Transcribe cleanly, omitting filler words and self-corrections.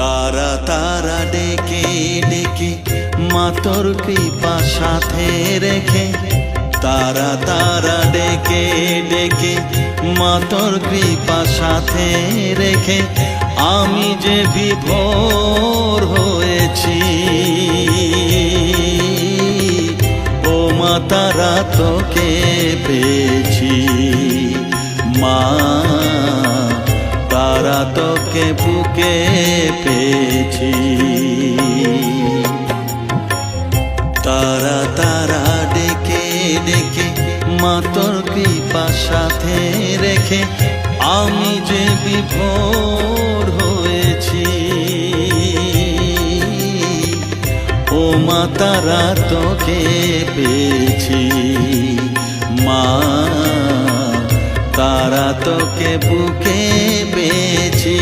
তারা তারা ডেকে ডেকে মা তোর কৃপা সাথে রেখে, তারা তারা ডেকে ডেকে মা তোর কৃপা সাথে রেখে আমি যে বিভোর হয়েছি। ও মা তারা তোকে পেয়েছি, মা তারা তোকে বুকে পেয়েছি। তারা তারা ডেকে ডেকে মা তোর কৃপা সাথে রেখে আমি যে বিভোর হয়েছি। ও মা তারা তোকে পেয়েছি, মা তারা তোকে বুকে পেয়েছি।